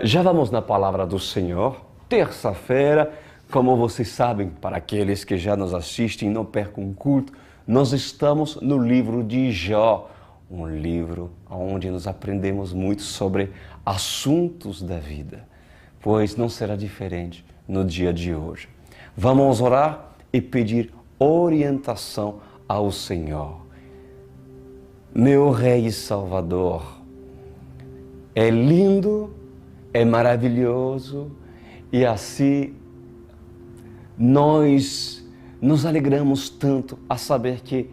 Já vamos na palavra do Senhor. Terça-feira, como vocês sabem, para aqueles que já nos assistem e não percam um culto, nós estamos no livro de Jó, um livro onde nos aprendemos muito sobre assuntos da vida, pois não será diferente no dia de hoje. Vamos orar e pedir orientação ao Senhor. Meu Rei e Salvador, é lindo, é maravilhoso e assim nós nos alegramos tanto a saber que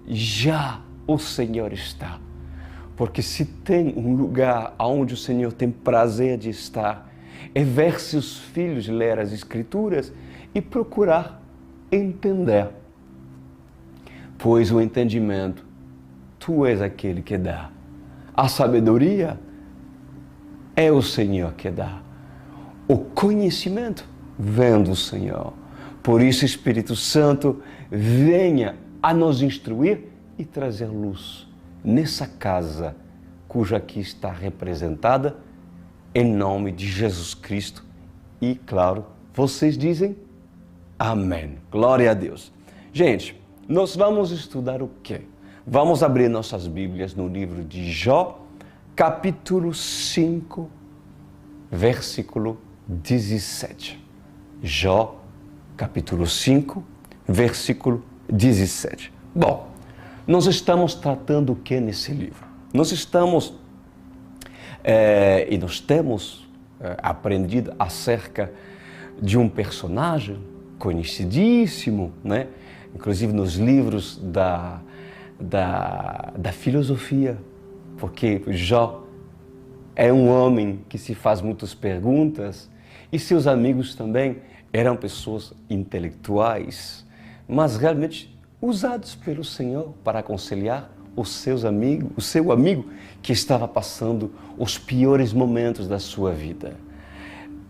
já o Senhor está. Porque se tem um lugar onde o Senhor tem prazer de estar, é ver seus filhos ler as Escrituras e procurar entender. Pois o entendimento, Tu és aquele que dá. A sabedoria é o Senhor que dá. O conhecimento vem do Senhor. Por isso, Espírito Santo, venha a nos instruir e trazer luz nessa casa, cuja aqui está representada, em nome de Jesus Cristo. E, claro, vocês dizem amém. Glória a Deus. Gente, nós vamos estudar o quê? Vamos abrir nossas Bíblias no livro de Jó, capítulo 5, versículo 17. Jó, capítulo 5, versículo 17. Bom, nós estamos tratando o que nesse livro? Nós estamos e nós temos aprendido acerca de um personagem conhecidíssimo, né? Inclusive nos livros da filosofia, porque Jó é um homem que se faz muitas perguntas e seus amigos também eram pessoas intelectuais, mas realmente usados pelo Senhor para aconselhar o seu amigo que estava passando os piores momentos da sua vida.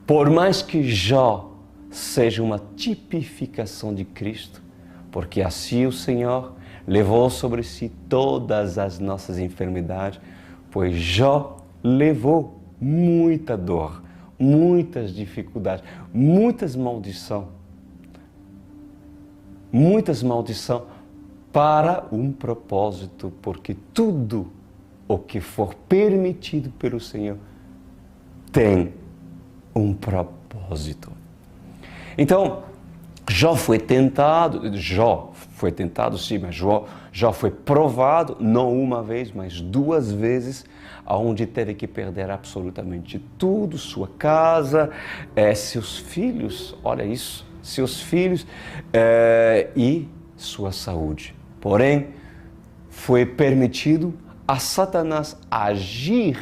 Por mais que Jó seja uma tipificação de Cristo, porque assim o Senhor levou sobre si todas as nossas enfermidades, pois Jó levou muita dor, muitas dificuldades, muitas maldições para um propósito, porque tudo o que for permitido pelo Senhor tem um propósito. Então, Jó foi tentado sim, mas Jó foi provado, não uma vez, mas duas vezes, onde teve que perder absolutamente tudo, sua casa, seus filhos, olha isso, seus filhos e sua saúde. Porém, foi permitido a Satanás agir,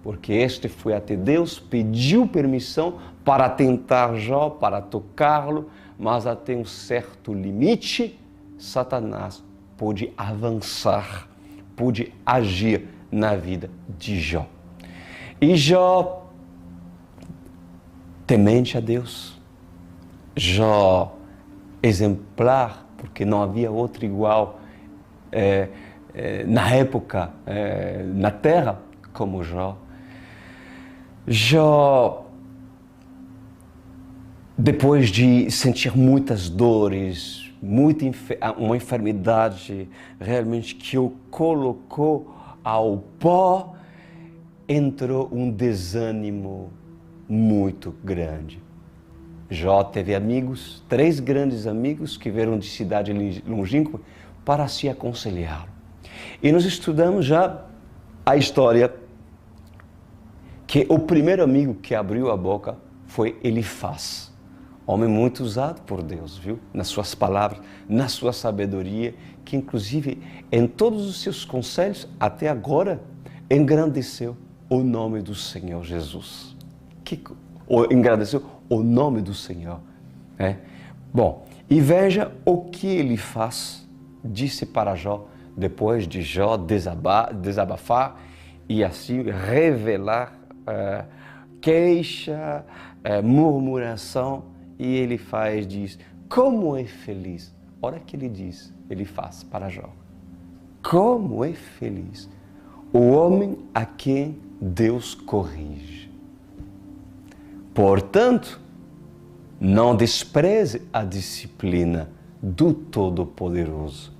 porque este foi até Deus, pediu permissão para tentar Jó, para tocá-lo, mas até um certo limite, Satanás pôde avançar, pôde agir na vida de Jó. E Jó, temente a Deus, Jó exemplar, porque não havia outro igual na época, na terra, como Jó. Jó, depois de sentir muitas dores, uma enfermidade realmente que o colocou ao pó, entrou um desânimo muito grande. Jó teve amigos, 3 grandes amigos que vieram de cidade longínqua para se aconselhá-lo. E nós estudamos já a história que o primeiro amigo que abriu a boca foi Elifaz. Homem muito usado por Deus, viu? Nas suas palavras, na sua sabedoria, que inclusive em todos os seus conselhos, até agora, engrandeceu o nome do Senhor Jesus. Engrandeceu o nome do Senhor. Bom, e veja o que Elifaz disse para Jó, depois de Jó desabafar e assim revelar queixa, murmuração. E Elifaz diz, como é feliz. Olha o que ele diz, Elifaz para Jó. Como é feliz o homem a quem Deus corrige. Portanto, não despreze a disciplina do Todo-Poderoso,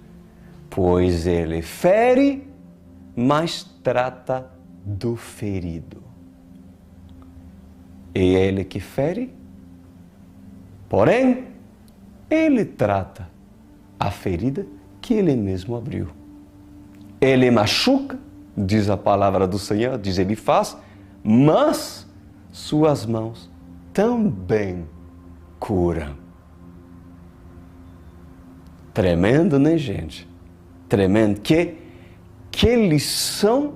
pois Ele fere, mas trata do ferido. É Ele que fere, porém, Ele trata a ferida que Ele mesmo abriu. Ele machuca, diz a palavra do Senhor, diz Ele faz, mas suas mãos também curam. Tremendo, né, gente? Tremendo. Que lição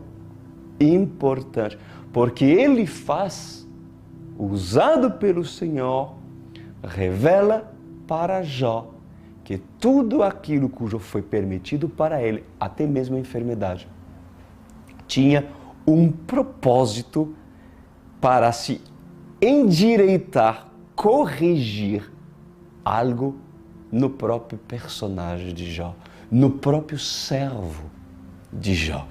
importante. Porque Ele faz, usado pelo Senhor, revela para Jó que tudo aquilo cujo foi permitido para ele, até mesmo a enfermidade, tinha um propósito para se endireitar, corrigir algo no próprio personagem de Jó, no próprio servo de Jó.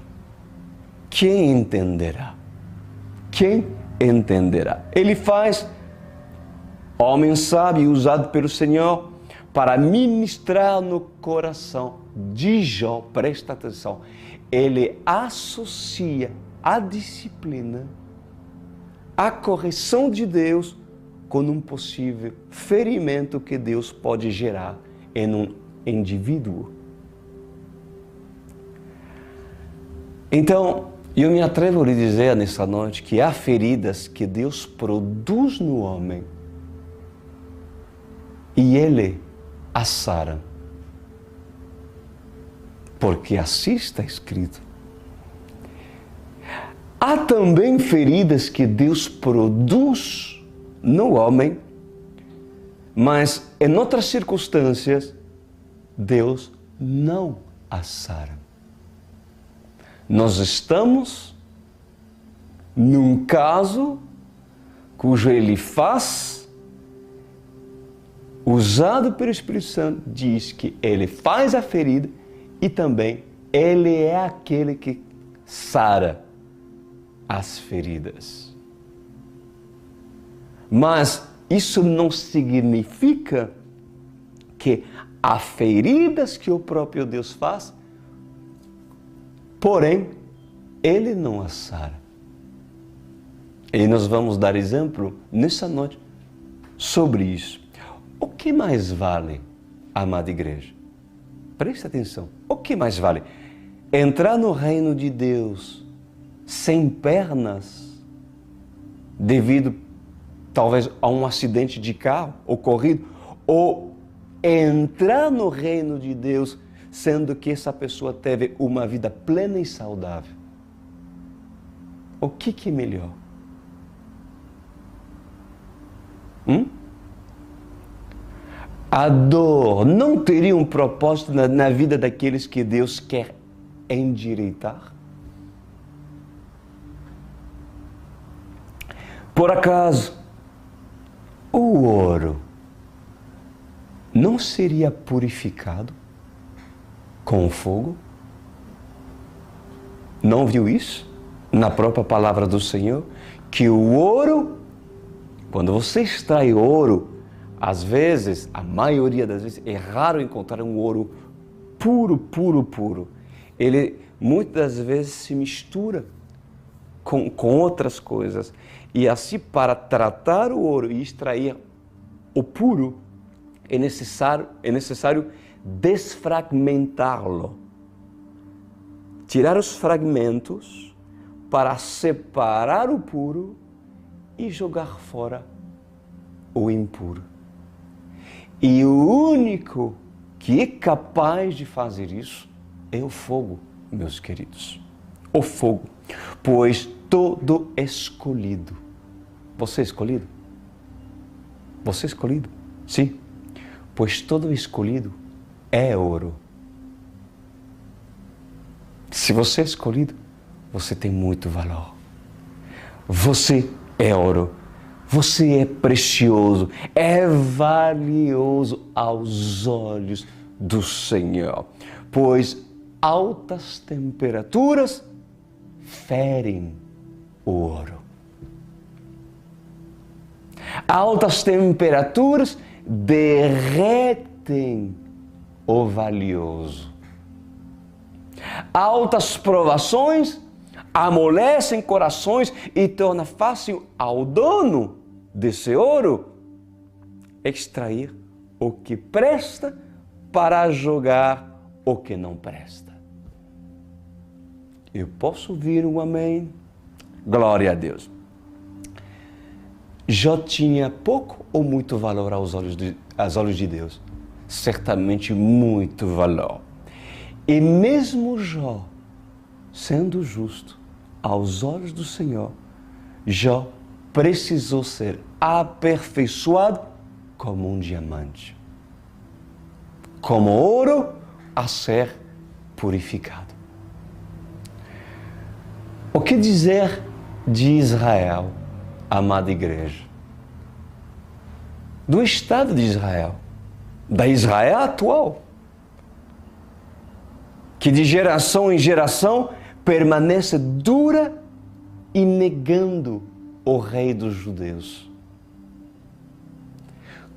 Quem entenderá? Quem entenderá? Ele faz, homem sábio usado pelo Senhor, para ministrar no coração de Jó, presta atenção, ele associa a disciplina, a correção de Deus com um possível ferimento que Deus pode gerar em um indivíduo. Então, eu me atrevo a lhe dizer nessa noite que há feridas que Deus produz no homem e Ele a sara. Porque assim está escrito. Há também feridas que Deus produz no homem, mas em outras circunstâncias, Deus não a sara. Nós estamos num caso cujo Ele faz, usado pelo Espírito Santo, diz que Ele faz a ferida e também Ele é aquele que sara as feridas. Mas isso não significa que há feridas que o próprio Deus faz, porém, Ele não as sara. E nós vamos dar exemplo nessa noite sobre isso. O que mais vale, amada igreja? Preste atenção. O que mais vale? Entrar no reino de Deus sem pernas, devido talvez a um acidente de carro ocorrido, ou entrar no reino de Deus sendo que essa pessoa teve uma vida plena e saudável? O que é melhor? A dor não teria um propósito na vida daqueles que Deus quer endireitar? Por acaso, o ouro não seria purificado com o fogo? Não viu isso na própria palavra do Senhor? Que o ouro, quando você extrai ouro, às vezes, a maioria das vezes, é raro encontrar um ouro puro. Ele muitas vezes se mistura com outras coisas. E assim, para tratar o ouro e extrair o puro, é necessário desfragmentá-lo. Tirar os fragmentos para separar o puro e jogar fora o impuro. E o único que é capaz de fazer isso é o fogo, meus queridos. O fogo. Pois todo escolhido. Você é escolhido? Você é escolhido? Sim. Pois todo escolhido é ouro. Se você é escolhido, você tem muito valor. Você é ouro. Você é precioso, é valioso aos olhos do Senhor, pois altas temperaturas ferem o ouro. Altas temperaturas derretem o valioso. Altas provações amolecem corações e torna fácil ao dono desse ouro extrair o que presta para jogar o que não presta. Eu posso ouvir um amém? Glória a Deus. Jó tinha pouco ou muito valor aos olhos de Deus? Certamente muito valor. E mesmo Jó, sendo justo aos olhos do Senhor, Jó precisou ser aperfeiçoado como um diamante, como ouro a ser purificado. O que dizer de Israel, amada igreja? Do Estado de Israel, da Israel atual, que de geração em geração permanece dura e negando o rei dos judeus.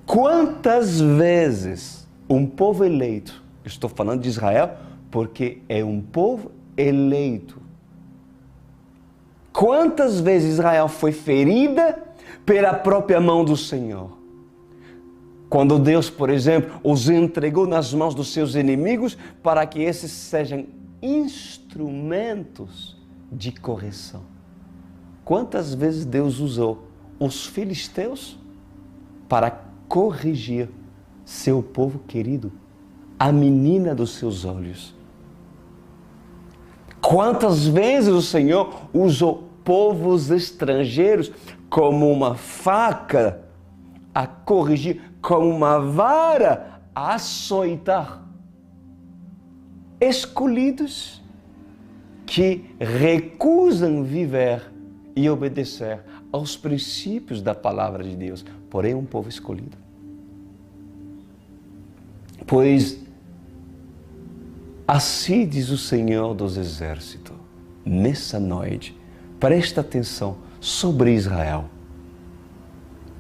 Quantas vezes um povo eleito, estou falando de Israel porque é um povo eleito, quantas vezes Israel foi ferida pela própria mão do Senhor? Quando Deus, por exemplo, os entregou nas mãos dos seus inimigos para que esses sejam instrumentos de correção. Quantas vezes Deus usou os filisteus para corrigir seu povo querido, a menina dos seus olhos? Quantas vezes o Senhor usou povos estrangeiros como uma faca a corrigir, como uma vara a açoitar escolhidos que recusam viver e obedecer aos princípios da palavra de Deus, porém um povo escolhido. Pois assim diz o Senhor dos Exércitos, nessa noite, presta atenção sobre Israel,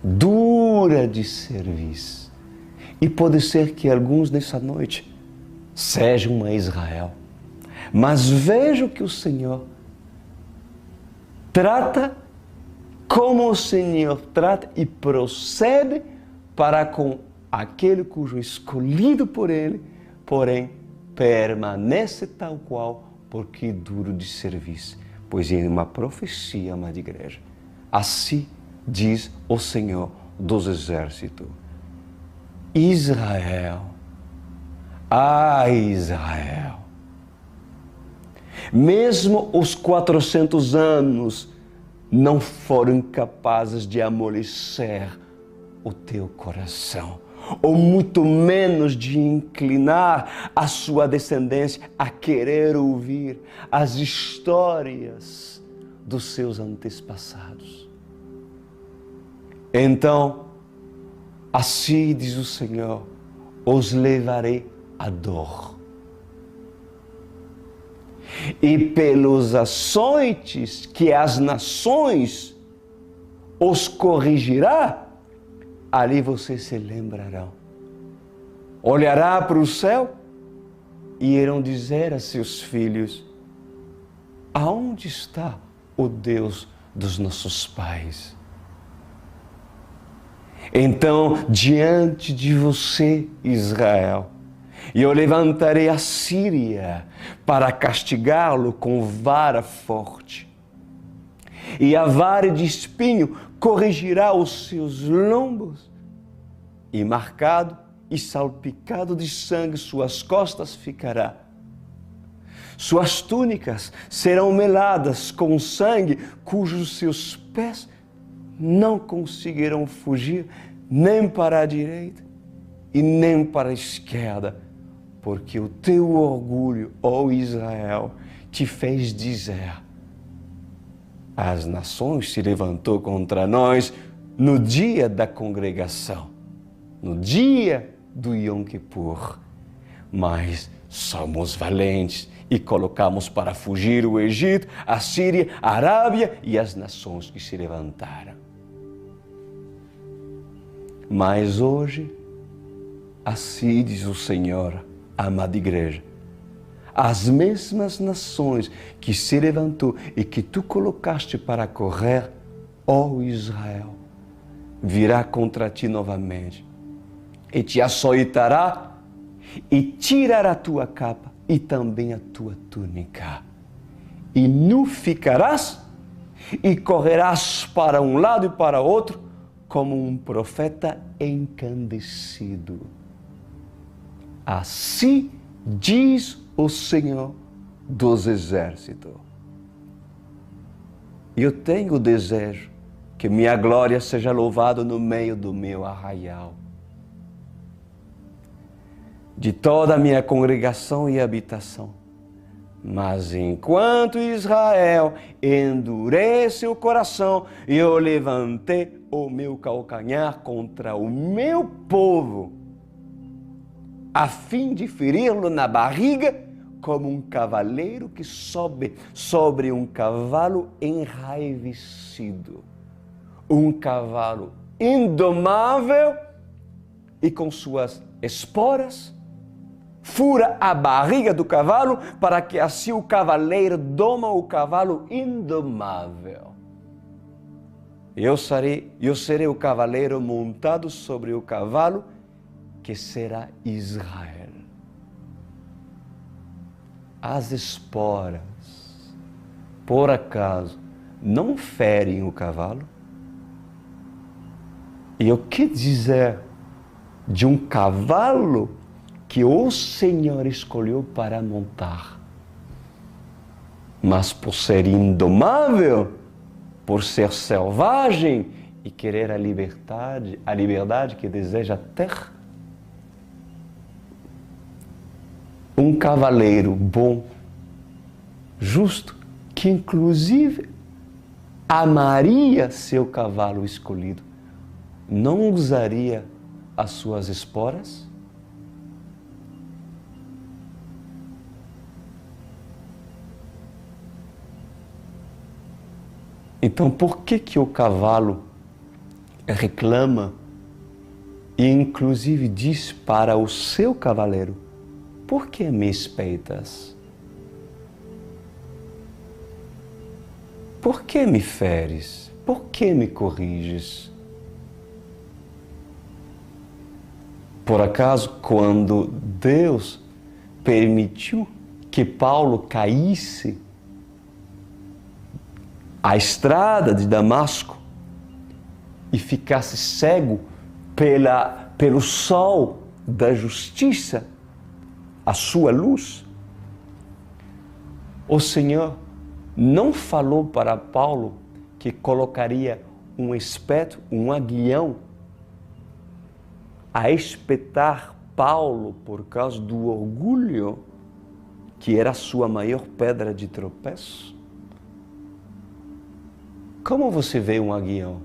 dura de serviço. E pode ser que alguns nessa noite sejam uma Israel. Mas veja o que o Senhor trata, como o Senhor trata e procede para com aquele cujo escolhido por Ele, porém permanece tal qual, porque duro de serviço. Pois em uma profecia, amada igreja, assim diz o Senhor dos Exércitos: Israel, Israel, mesmo os 400 anos não foram capazes de amolecer o teu coração, ou muito menos de inclinar a sua descendência a querer ouvir as histórias dos seus antepassados. Então, assim diz o Senhor, os levarei à dor. E pelos açoites que as nações os corrigirá, ali vocês se lembrarão. Olhará para o céu e irão dizer a seus filhos: aonde está o Deus dos nossos pais? Então, diante de você, Israel, eu levantarei a Síria para castigá-lo com vara forte. E a vara de espinho corrigirá os seus lombos, e marcado e salpicado de sangue suas costas ficará. Suas túnicas serão meladas com sangue, cujos seus pés não conseguirão fugir nem para a direita e nem para a esquerda, porque o teu orgulho, ó Israel, te fez dizer: as nações se levantou contra nós no dia da congregação, no dia do Yom Kippur, mas somos valentes e colocamos para fugir o Egito, a Síria, a Arábia e as nações que se levantaram. Mas hoje, assim diz o Senhor, amada igreja, as mesmas nações que se levantou e que tu colocaste para correr, ó Israel, virá contra ti novamente e te açoitará e tirará a tua capa e também a tua túnica. E nu ficarás e correrás para um lado e para outro como um profeta encandecido. Assim diz o Senhor dos Exércitos. Eu tenho o desejo que minha glória seja louvada no meio do meu arraial, de toda a minha congregação e habitação. Mas enquanto Israel endurece o coração, eu levantei o meu calcanhar contra o meu povo, a fim de feri-lo na barriga, como um cavaleiro que sobe sobre um cavalo enraivecido. Um cavalo indomável e com suas esporas fura a barriga do cavalo para que assim o cavaleiro doma o cavalo indomável. Eu serei o cavaleiro montado sobre o cavalo que será Israel. As esporas, por acaso, não ferem o cavalo? E o que dizer de um cavalo que o Senhor escolheu para montar? Mas por ser indomável, por ser selvagem e querer a liberdade que deseja ter, um cavaleiro bom, justo, que inclusive amaria seu cavalo escolhido, não usaria as suas esporas? Então, por que o cavalo reclama e inclusive diz para o seu cavaleiro: por que me espreitas? Por que me feres? Por que me corriges? Por acaso, quando Deus permitiu que Paulo caísse à estrada de Damasco e ficasse cego pelo sol da justiça, a sua luz, o Senhor não falou para Paulo que colocaria um espeto, um aguilhão, a espetar Paulo por causa do orgulho, que era a sua maior pedra de tropeço? Como você vê um aguilhão?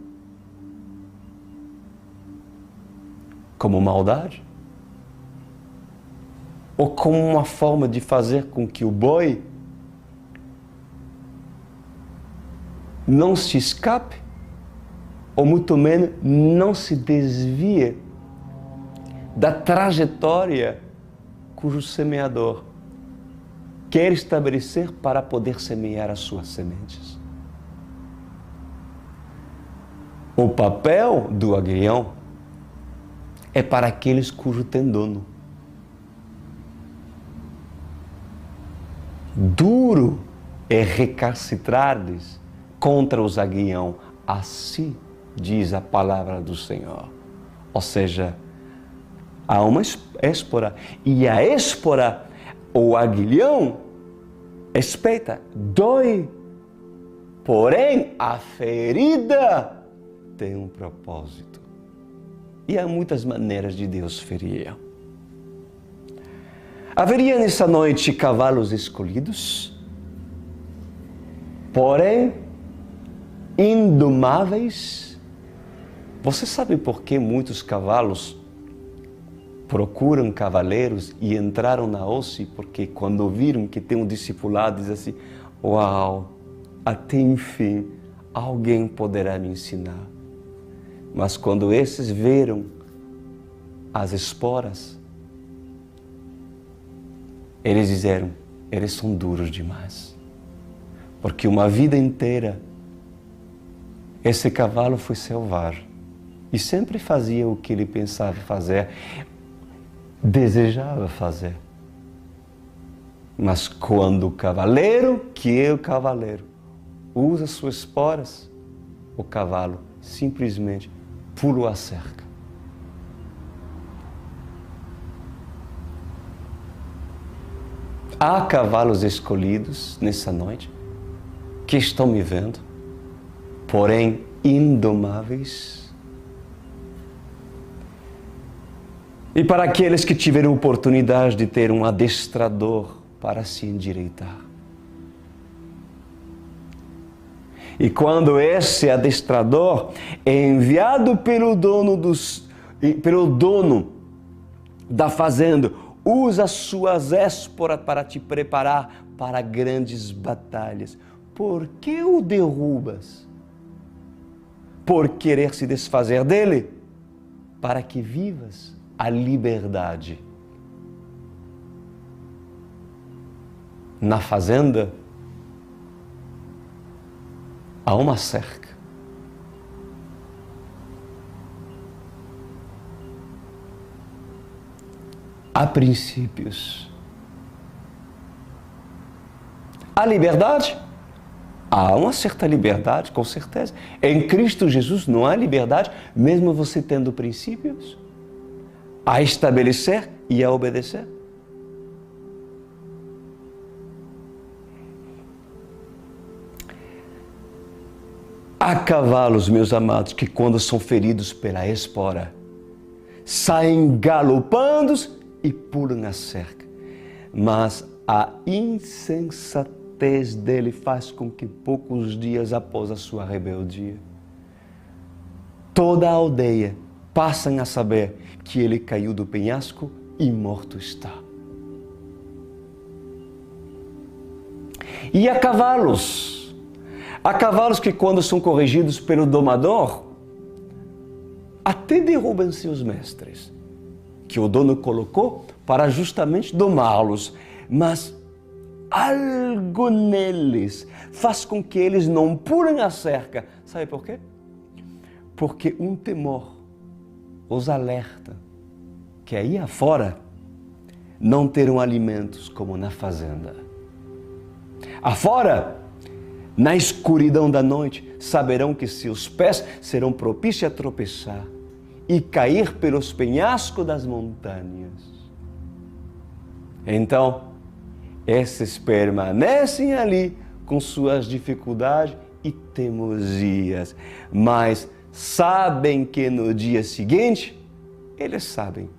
Como maldade? Ou como uma forma de fazer com que o boi não se escape, ou muito menos não se desvie da trajetória cujo semeador quer estabelecer para poder semear as suas sementes? O papel do aguilhão é para aqueles cujo tendão duro é recalcitrar-lhes contra os aguilhão. Assim diz a palavra do Senhor. Ou seja, há uma espora, e a espora, o aguilhão, espeita, dói, porém a ferida tem um propósito. E há muitas maneiras de Deus ferir. Haveria nessa noite cavalos escolhidos, porém indomáveis. Você sabe por que muitos cavalos procuram cavaleiros e entraram na OSCE porque quando viram que tem um discipulado, dizem assim, uau, até enfim, alguém poderá me ensinar. Mas quando esses viram as esporas, eles disseram, eles são duros demais. Porque uma vida inteira, esse cavalo foi selvagem. E sempre fazia o que ele pensava fazer, desejava fazer. Mas quando o cavaleiro, que é o cavaleiro, usa suas esporas, o cavalo simplesmente pula a cerca. Há cavalos escolhidos nessa noite que estão me vendo, porém indomáveis. E para aqueles que tiveram oportunidade de ter um adestrador para se endireitar. E quando esse adestrador é enviado pelo dono da fazenda, usa suas esporas para te preparar para grandes batalhas. Por que o derrubas? Por querer se desfazer dele? Para que vivas a liberdade. Na fazenda, há uma cerca. Há princípios. Há liberdade? Há uma certa liberdade, com certeza. Em Cristo Jesus não há liberdade, mesmo você tendo princípios a estabelecer e a obedecer. Há cavalos, meus amados, que quando são feridos pela espora, saem galopando e pulam a cerca. Mas a insensatez dele faz com que poucos dias após a sua rebeldia, toda a aldeia passam a saber que ele caiu do penhasco e morto está. E há cavalos que quando são corrigidos pelo domador, até derrubam seus mestres, que o dono colocou para justamente domá-los, mas algo neles faz com que eles não pulem a cerca. Sabe por quê? Porque um temor os alerta que aí afora não terão alimentos como na fazenda. Afora, na escuridão da noite, saberão que seus pés serão propícios a tropeçar e cair pelos penhascos das montanhas. Então, esses permanecem ali com suas dificuldades e teimosias, mas sabem que no dia seguinte, eles sabem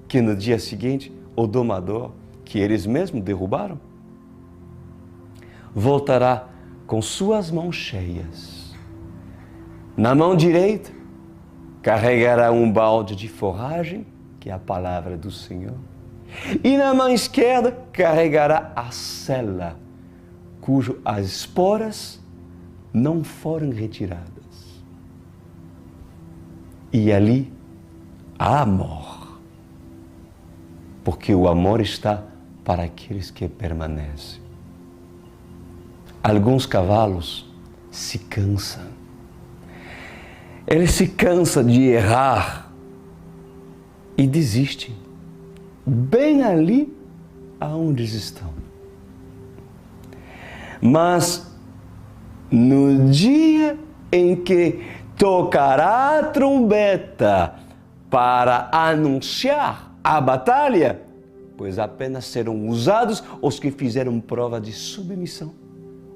que no dia seguinte, o domador, que eles mesmos derrubaram, voltará com suas mãos cheias. Na mão direita, carregará um balde de forragem, que é a palavra do Senhor, e na mão esquerda carregará a sela, cujo as esporas não foram retiradas. E ali há amor, porque o amor está para aqueles que permanecem. Alguns cavalos se cansam. Eles se cansam de errar e desistem, bem ali aonde estão. Mas no dia em que tocará a trombeta para anunciar a batalha, pois apenas serão usados os que fizeram prova de submissão,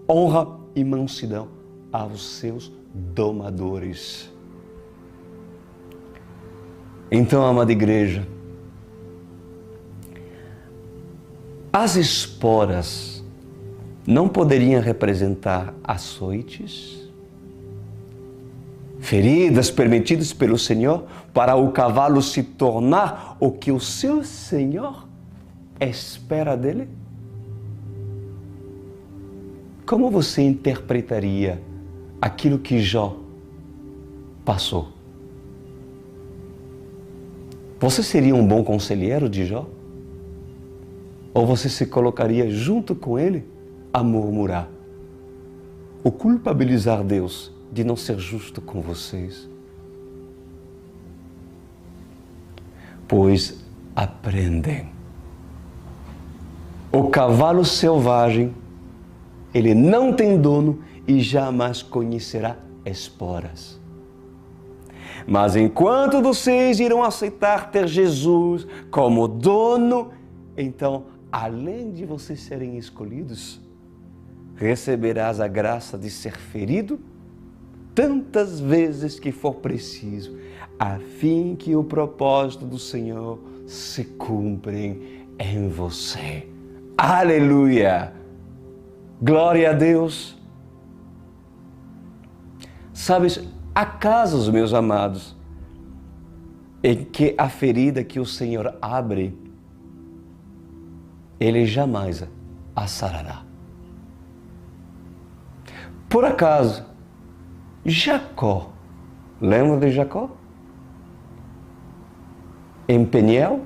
honra e mansidão aos seus domadores. Então, amada igreja, as esporas não poderiam representar açoites, feridas permitidas pelo Senhor para o cavalo se tornar o que o seu Senhor espera dele? Como você interpretaria aquilo que Jó passou? Você seria um bom conselheiro de Jó? Ou você se colocaria junto com ele a murmurar, ou culpabilizar Deus de não ser justo com vocês? Pois aprendem. O cavalo selvagem, ele não tem dono e jamais conhecerá esporas. Mas enquanto vocês irão aceitar ter Jesus como dono, então, além de vocês serem escolhidos, receberás a graça de ser ferido tantas vezes que for preciso, a fim que o propósito do Senhor se cumpra em você. Aleluia! Glória a Deus! Sabes, há casos, meus amados, em que a ferida que o Senhor abre, Ele jamais a sarará. Por acaso, Jacó, lembra de Jacó? Em Peniel?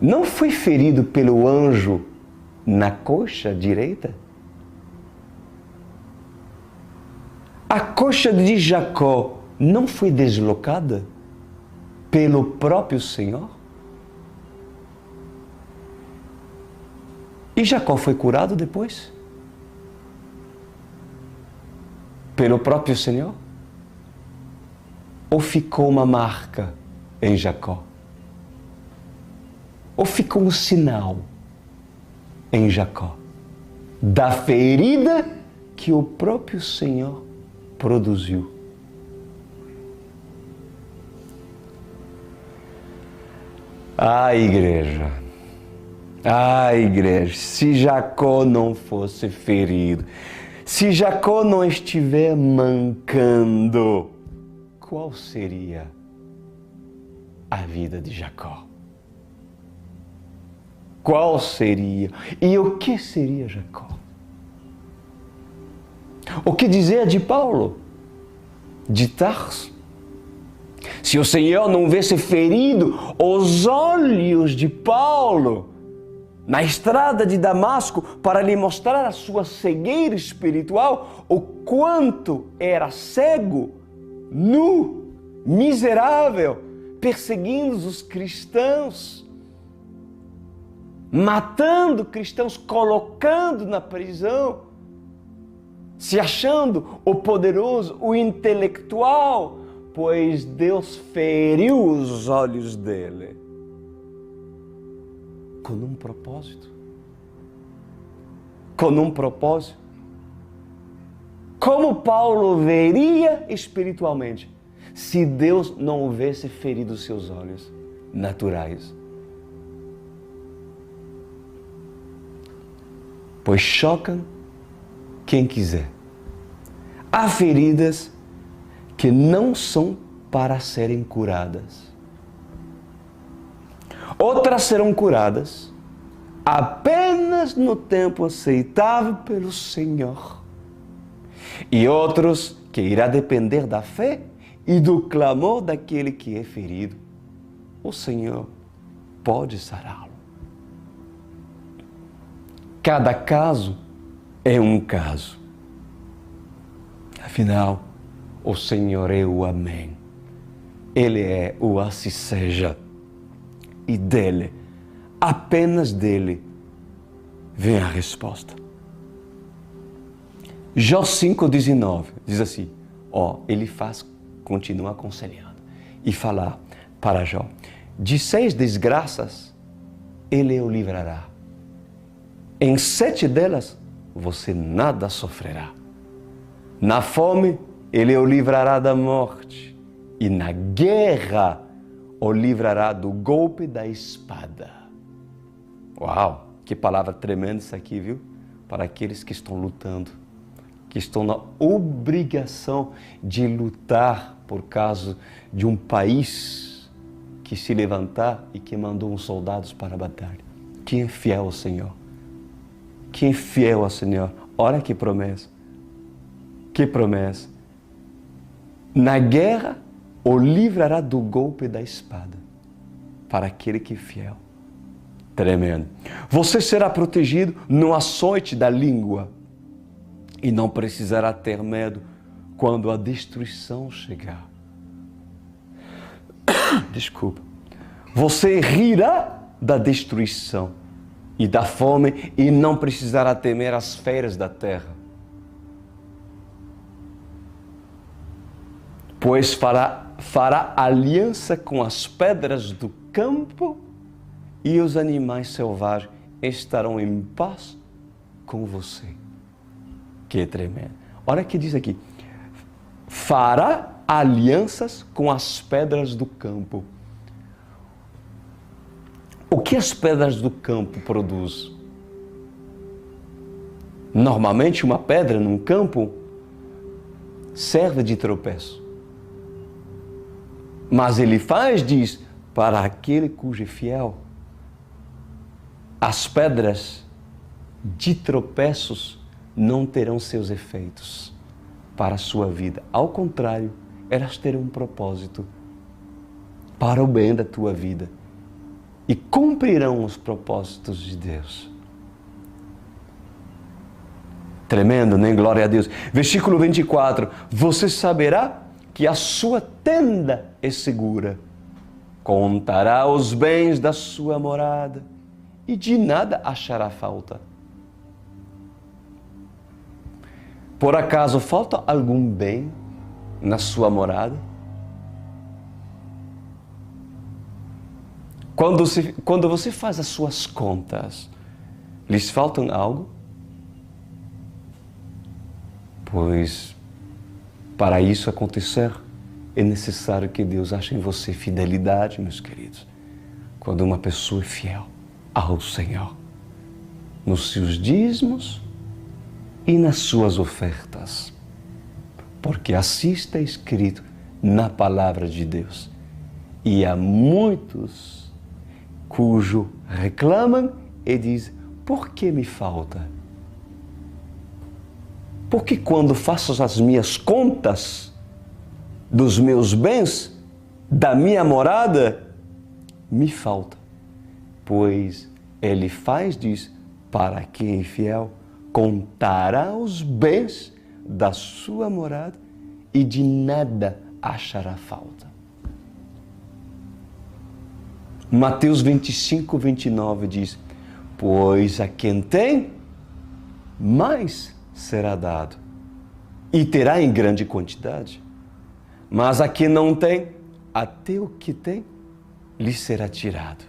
Não foi ferido pelo anjo na coxa direita? A coxa de Jacó não foi deslocada pelo próprio Senhor? E Jacó foi curado depois? Pelo próprio Senhor? Ou ficou uma marca em Jacó? Ou ficou um sinal em Jacó da ferida que o próprio Senhor produziu? Igreja, se Jacó não fosse ferido, se Jacó não estiver mancando, qual seria a vida de Jacó? Qual seria? E o que seria Jacó? O que dizer de Paulo, de Tarso? Se o Senhor não houvesse ferido os olhos de Paulo na estrada de Damasco para lhe mostrar a sua cegueira espiritual, o quanto era cego, nu, miserável, perseguindo os cristãos, matando cristãos, colocando na prisão, se achando o poderoso, o intelectual, pois Deus feriu os olhos dele com um propósito. Com um propósito. Como Paulo veria espiritualmente se Deus não houvesse ferido seus olhos naturais? Pois chocam quem quiser. Há feridas que não são para serem curadas. Outras serão curadas apenas no tempo aceitável pelo Senhor. E outros que irá depender da fé e do clamor daquele que é ferido. O Senhor pode sará-lo. Cada caso é um caso. Afinal, o Senhor é o Amém. Ele é o assim seja. E dele, apenas dele, vem a resposta. Jó 5,19 diz assim, ele continua aconselhando e falar para Jó, de 6 desgraças, ele o livrará. Em 7 delas, você nada sofrerá. Na fome, ele o livrará da morte. E na guerra, o livrará do golpe da espada. Uau, que palavra tremenda isso aqui, viu? Para aqueles que estão lutando, que estão na obrigação de lutar por causa de um país que se levantar e que mandou uns soldados para a batalha. Quem é fiel ao Senhor? Quem é fiel ao Senhor? Olha que promessa. Que promessa. Na guerra, o livrará do golpe da espada, para aquele que é fiel. Tremendo. Você será protegido no açoite da língua e não precisará ter medo quando a destruição chegar. Desculpa. Você rirá da destruição e da fome e não precisará temer as feras da terra. Pois fará aliança com as pedras do campo e os animais selvagens estarão em paz com você. Que tremendo. Olha o que diz aqui. Fará alianças com as pedras do campo. O que as pedras do campo produzem? Normalmente uma pedra num campo serve de tropeço. Mas ele diz, para aquele cujo é fiel, as pedras de tropeços não terão seus efeitos para a sua vida. Ao contrário, elas terão um propósito para o bem da tua vida e cumprirão os propósitos de Deus. Tremendo, né? Glória a Deus. Versículo 24. Você saberá que a sua tenda é segura. Contará os bens da sua morada e de nada achará falta. Por acaso falta algum bem na sua morada? Quando você faz as suas contas, lhes faltam algo? Pois, para isso acontecer, é necessário que Deus ache em você fidelidade, meus queridos. Quando uma pessoa é fiel ao Senhor, nos seus dízimos e nas suas ofertas. Porque assim está escrito na palavra de Deus. E há muitos cujo reclamam e dizem, por que me falta? Porque quando faço as minhas contas dos meus bens, da minha morada, me falta. Pois ele diz, para quem é fiel, contará os bens da sua morada e de nada achará falta. Mateus 25, 29 diz, pois a quem tem, mais será dado, e terá em grande quantidade. Mas a quem não tem, até o que tem, lhe será tirado.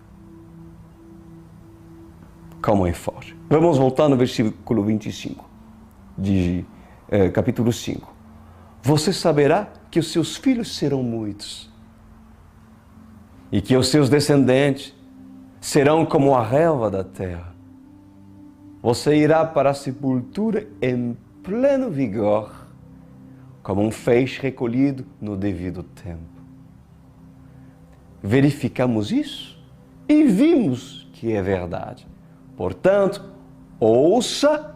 Como é forte. Vamos voltar no versículo 25, de capítulo 5. Você saberá que os seus filhos serão muitos, e que os seus descendentes serão como a relva da terra. Você irá para a sepultura em pleno vigor, como um feixe recolhido no devido tempo. Verificamos isso e vimos que é verdade. Portanto, ouça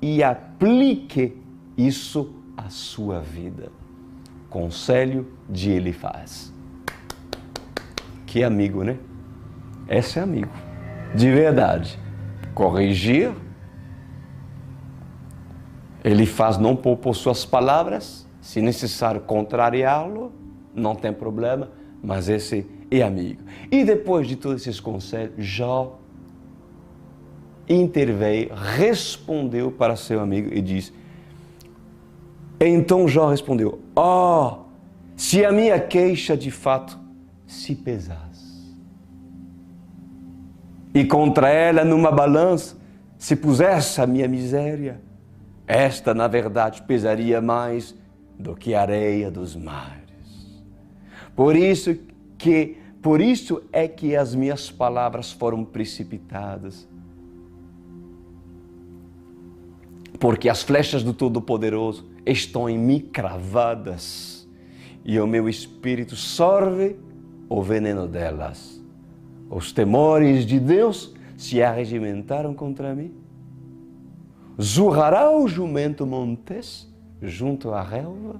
e aplique isso à sua vida. Conselho de Elifaz. Que amigo, né? Esse é amigo, de verdade. Corrigir. Elifaz não poupou suas palavras, se necessário contrariá-lo, não tem problema, mas esse é amigo. E depois de todos esses conselhos, Jó interveio, respondeu para seu amigo e disse, então Jó respondeu, se a minha queixa de fato se pesasse, e contra ela numa balança se pusesse a minha miséria, esta na verdade pesaria mais do que a areia dos mares. Por isso é que as minhas palavras foram precipitadas. porque as flechas do Todo-Poderoso estão em mim cravadas e o meu espírito sorve o veneno delas. Os temores de Deus se arregimentaram contra mim. Zurrará o jumento montes junto à relva?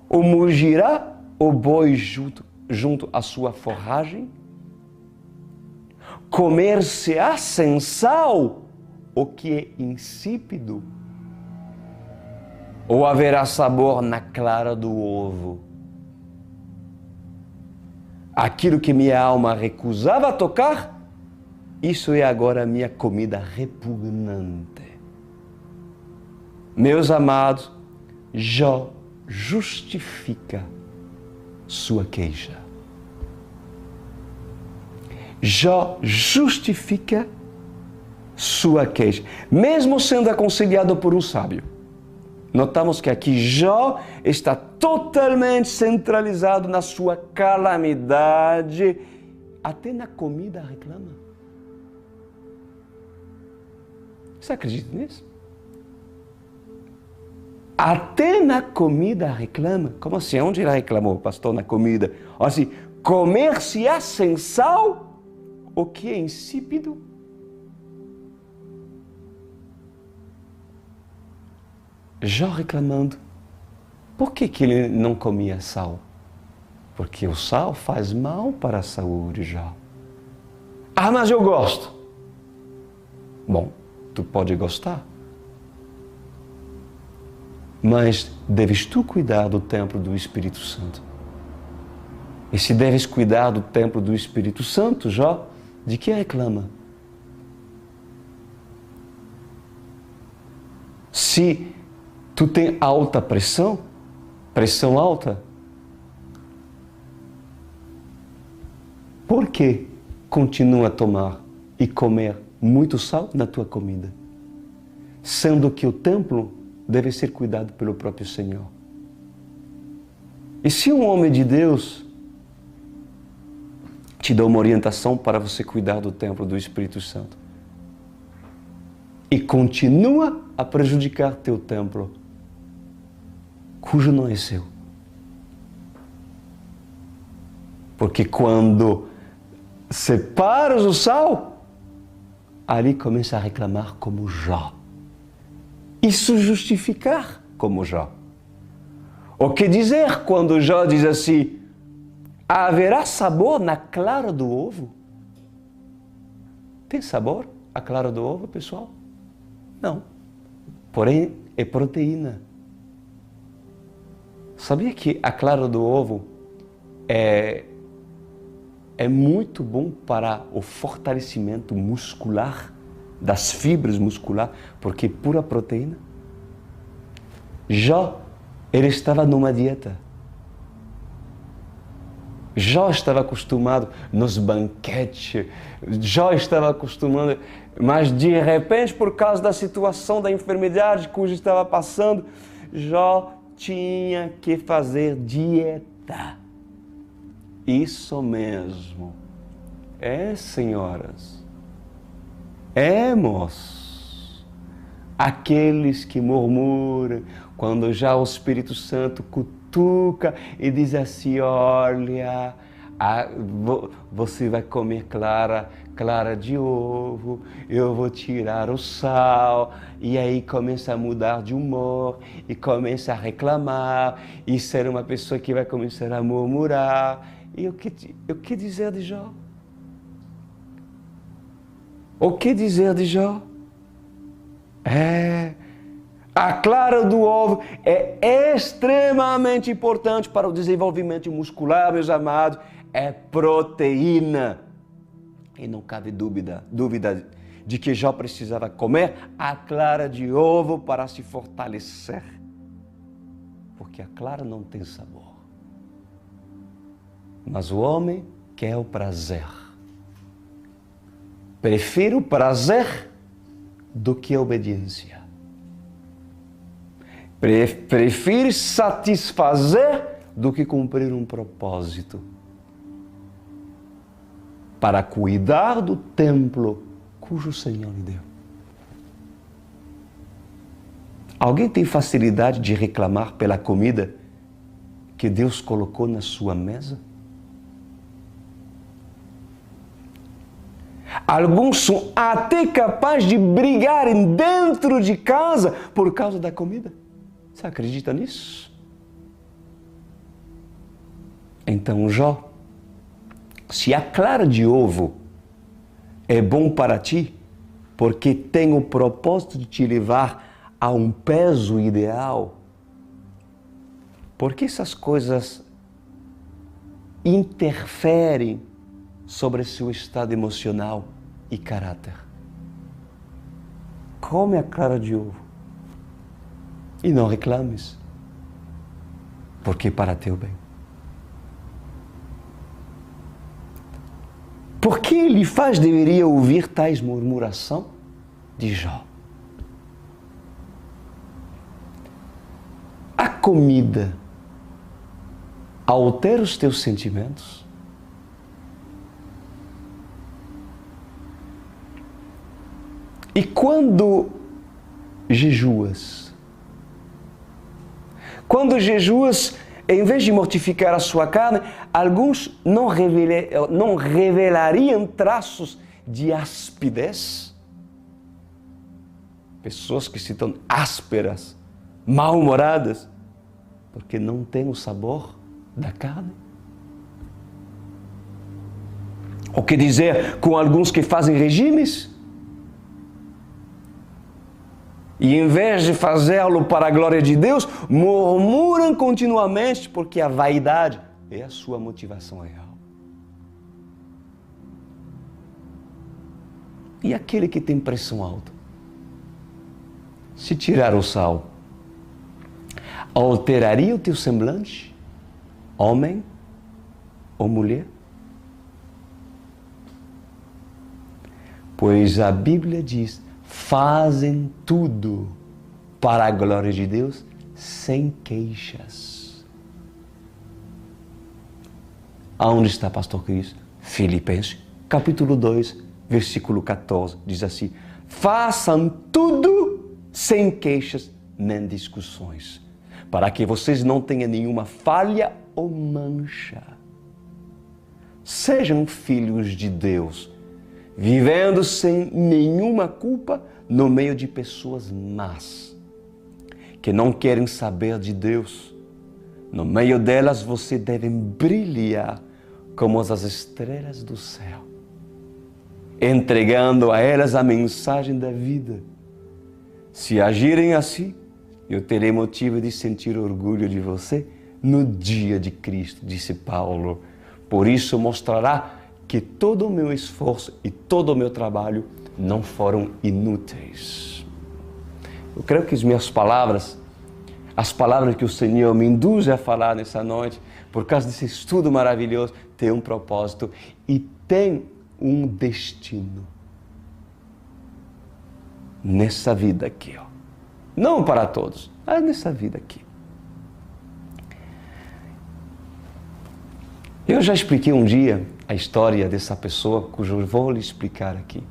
Ou mugirá o boi junto à sua forragem? Comer-se-á sem sal o que é insípido? Ou haverá sabor na clara do ovo? Aquilo que minha alma recusava tocar, isso é agora minha comida repugnante. Meus amados, Jó justifica sua queixa. Jó justifica sua queixa, mesmo sendo aconselhado por um sábio. Notamos que aqui Jó está totalmente centralizado na sua calamidade, até na comida reclama. Você acredita nisso? Até na comida reclama. Como assim? Onde ele reclamou, pastor, na comida? Assim, comer-se-á sem sal o que é insípido? Jó reclamando. Por que ele não comia sal? Porque o sal faz mal para a saúde, Jó. Ah, mas eu gosto. Bom, tu pode gostar. Mas deves tu cuidar do templo do Espírito Santo. E se deves cuidar do templo do Espírito Santo, Jó, de que reclama? Se tu tem alta pressão alta, por que continua a tomar e comer muito sal na tua comida? Sendo que o templo deve ser cuidado pelo próprio Senhor. E se um homem de Deus te dá uma orientação para você cuidar do templo do Espírito Santo e continua a prejudicar teu templo, cujo não é seu. Porque quando separas o sal, ali começa a reclamar como Jó. Isso justificar como Jó. O que dizer quando Jó diz assim: haverá sabor na clara do ovo? Tem sabor a clara do ovo, pessoal? Não. Porém, é proteína. Sabia que a clara do ovo é muito bom para o fortalecimento muscular, das fibras musculares, porque é pura proteína? Jó, ele estava numa dieta. Jó estava acostumado nos banquetes, Jó estava acostumado, mas de repente, por causa da situação da enfermidade cuja estava passando, Jó tinha que fazer dieta. Isso mesmo. É, senhoras. É, moços. Aqueles que murmuram quando já o Espírito Santo cutuca e diz assim: olha, você vai comer clara de ovo, eu vou tirar o sal, e aí começa a mudar de humor, e começa a reclamar, e ser uma pessoa que vai começar a murmurar. E o que dizer de Jó? O que dizer de Jó? A clara do ovo é extremamente importante para o desenvolvimento muscular, meus amados. É proteína. E não cabe dúvida de que Jó precisava comer a clara de ovo para se fortalecer. Porque a clara não tem sabor. Mas o homem quer o prazer. Prefere o prazer do que a obediência. Prefere satisfazer do que cumprir um propósito. Para cuidar do templo cujo o Senhor lhe deu. Alguém tem facilidade de reclamar pela comida que Deus colocou na sua mesa? Alguns são até capazes de brigarem dentro de casa por causa da comida. Você acredita nisso? Então, Jó, se a clara de ovo é bom para ti, porque tem o propósito de te levar a um peso ideal, por que essas coisas interferem sobre seu estado emocional e caráter? Come a clara de ovo e não reclames, porque é para teu bem. Por que Elifaz deveria ouvir tais murmuração de Jó? A comida altera os teus sentimentos? E quando jejuas? Quando jejuas, em vez de mortificar a sua carne, alguns não revelariam traços de aspidez? Pessoas que se tornam ásperas, mal-humoradas, porque não têm o sabor da carne? O que dizer com alguns que fazem regimes? E em vez de fazê-lo para a glória de Deus, murmuram continuamente porque a vaidade é a sua motivação real. E aquele que tem pressão alta? Se tirar o sal, alteraria o teu semblante, homem ou mulher? Pois a Bíblia diz: fazem tudo para a glória de Deus sem queixas. Aonde está pastor Cristo? Filipenses, capítulo 2, versículo 14, diz assim: façam tudo sem queixas nem discussões, para que vocês não tenham nenhuma falha ou mancha. Sejam filhos de Deus, vivendo sem nenhuma culpa no meio de pessoas más, que não querem saber de Deus. No meio delas você deve brilhar como as estrelas do céu, entregando a elas a mensagem da vida. Se agirem assim, eu terei motivo de sentir orgulho de você no dia de Cristo, disse Paulo. Por isso mostrará que todo o meu esforço e todo o meu trabalho não foram inúteis. Eu creio que as minhas palavras, as palavras que o Senhor me induz a falar nessa noite, por causa desse estudo maravilhoso, tem um propósito e tem um destino. Nessa vida aqui, ó. Não para todos, mas nessa vida aqui. Eu já expliquei um dia a história dessa pessoa, cujo eu vou lhe explicar aqui.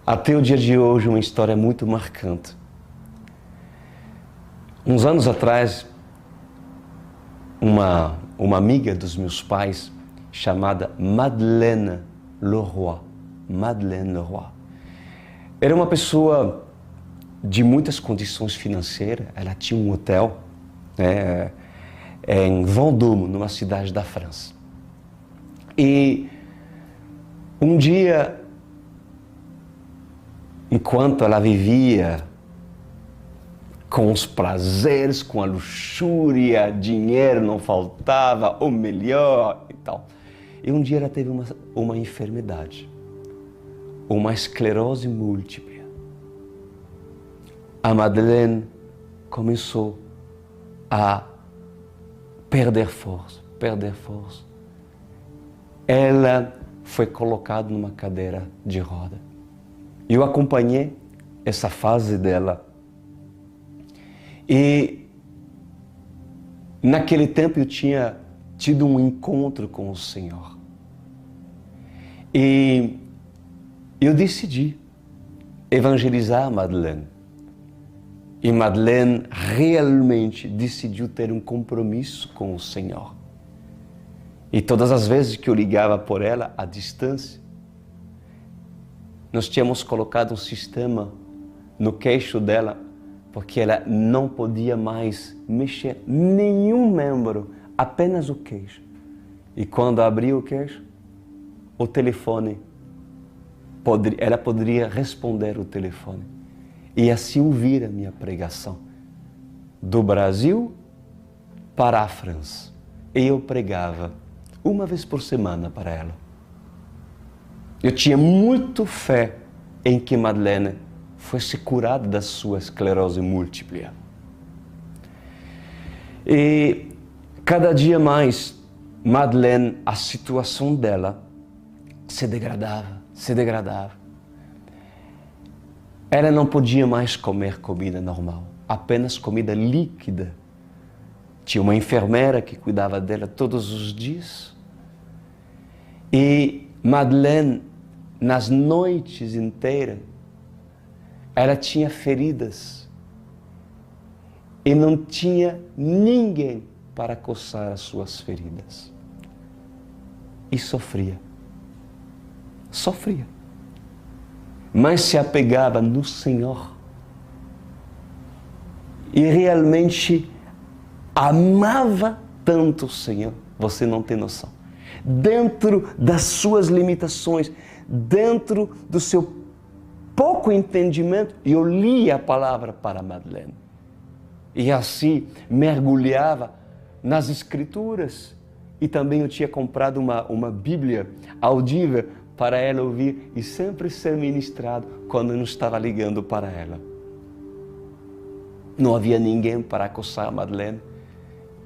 Até o dia de hoje, uma história muito marcante. Uns anos atrás, uma amiga dos meus pais, chamada Madeleine Leroy, era uma pessoa de muitas condições financeiras. Ela tinha um hotel, né, em Vendôme, numa cidade da França. E um dia, enquanto ela vivia com os prazeres, com a luxúria, dinheiro não faltava, o melhor e tal. E um dia ela teve uma enfermidade, uma esclerose múltipla. A Madeleine começou a perder força. Ela foi colocada numa cadeira de roda. Eu acompanhei essa fase dela. E naquele tempo eu tinha tido um encontro com o Senhor. E eu decidi evangelizar a Madeleine. E Madeleine realmente decidiu ter um compromisso com o Senhor. E todas as vezes que eu ligava por ela, à distância, nós tínhamos colocado um sistema no queixo dela, porque ela não podia mais mexer nenhum membro, apenas o queixo. E quando abria o queixo, o telefone, ela poderia responder o telefone. E assim ouvir a minha pregação. Do Brasil para a França. E eu pregava uma vez por semana para ela. Eu tinha muito fé em que Madeleine fosse curada da sua esclerose múltipla. E cada dia mais, Madeleine, a situação dela se degradava. Ela não podia mais comer comida normal, apenas comida líquida. Tinha uma enfermeira que cuidava dela todos os dias. E Madeleine, nas noites inteiras, ela tinha feridas. E não tinha ninguém para coçar as suas feridas. E sofria. Mas se apegava no Senhor. E realmente amava tanto o Senhor. Você não tem noção. Dentro das suas limitações, dentro do seu pouco entendimento, eu lia a palavra para Madeleine. E assim mergulhava nas Escrituras. E também eu tinha comprado uma Bíblia audível para ela ouvir e sempre ser ministrado quando eu não estava ligando para ela. Não havia ninguém para coçar a Madeleine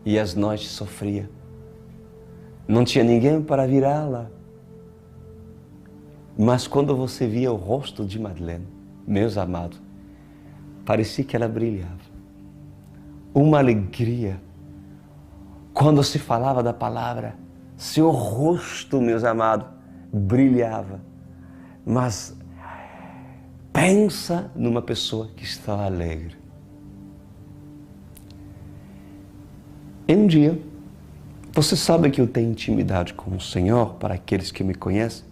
e às noites sofria. Não tinha ninguém para virá-la. Mas quando você via o rosto de Madeleine, meus amados, parecia que ela brilhava. Uma alegria. Quando se falava da palavra, seu rosto, meus amados, brilhava. Mas pensa numa pessoa que está alegre. E um dia, você sabe que eu tenho intimidade com o Senhor, para aqueles que me conhecem.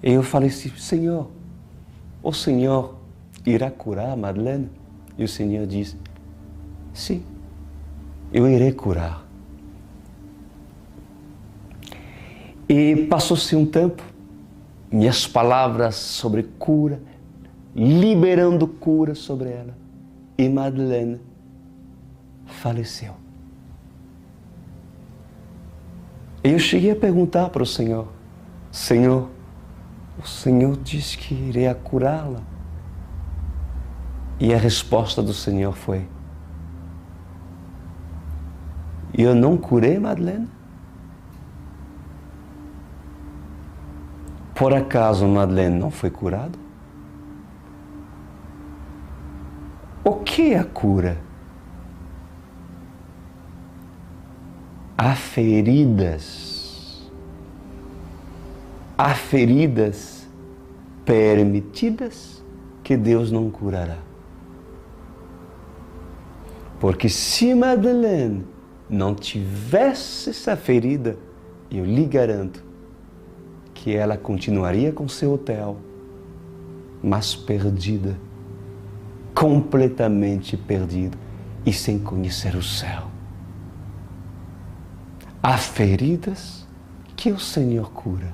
E eu falei assim, Senhor, o Senhor irá curar a Madeleine? E o Senhor disse, sim, eu irei curar. E passou-se um tempo, minhas palavras sobre cura, liberando cura sobre ela. E Madeleine faleceu. E eu cheguei a perguntar para o Senhor, Senhor, o Senhor disse que iria curá-la. E a resposta do Senhor foi, eu não curei Madeleine? Por acaso Madeleine não foi curada? O que é a cura? Há feridas permitidas que Deus não curará. Porque se Madeleine não tivesse essa ferida, eu lhe garanto que ela continuaria com seu hotel, mas perdida, completamente perdida e sem conhecer o céu. Há feridas que o Senhor cura.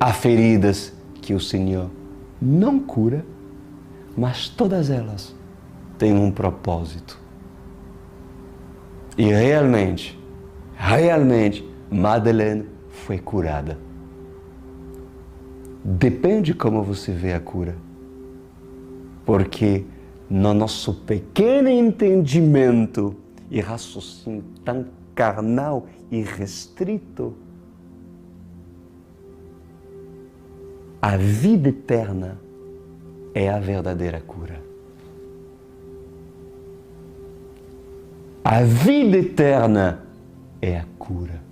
Há feridas que o Senhor não cura, mas todas elas têm um propósito. E realmente, Madeleine foi curada. Depende como você vê a cura. Porque no nosso pequeno entendimento e raciocínio tão carnal e restrito, a vida eterna é a verdadeira cura. A vida eterna é a cura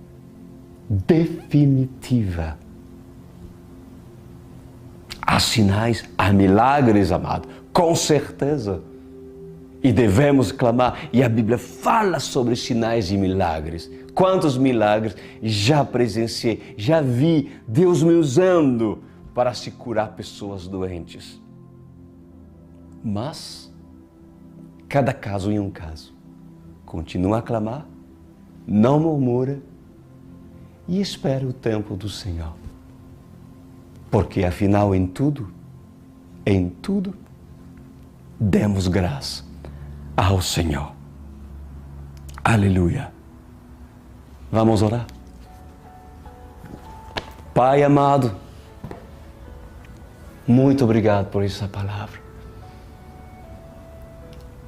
definitiva. Há sinais, há milagres, amado, com certeza. E devemos clamar. E a Bíblia fala sobre sinais e milagres. Quantos milagres já presenciei, já vi Deus me usando para se curar pessoas doentes. Mas, cada caso em um caso. Continua a clamar, não murmura e espera o tempo do Senhor. Porque afinal em tudo, demos graça ao Senhor. Aleluia. Vamos orar? Pai amado, muito obrigado por essa palavra.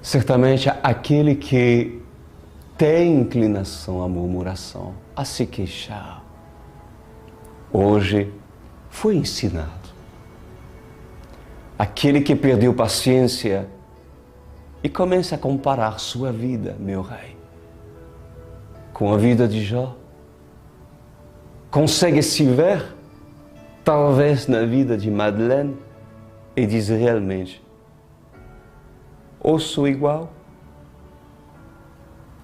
Certamente aquele que tem inclinação à murmuração, a se queixar, hoje foi ensinado. Aquele que perdeu paciência e começa a comparar sua vida, meu Rei, com a vida de Jó, consegue se ver, talvez, na vida de Madeleine e diz realmente, ou sou igual,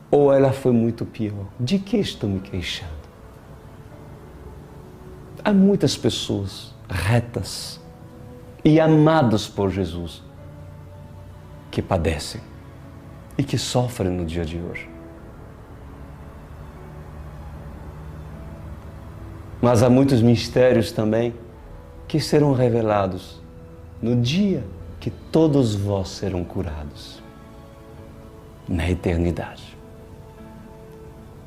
ou ela foi muito pior. De que estou me queixando? Há muitas pessoas retas e amadas por Jesus que padecem e que sofrem no dia de hoje. Mas há muitos mistérios também que serão revelados no dia que todos vós serão curados, na eternidade.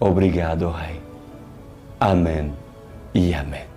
Obrigado, Rei. Amém e amém.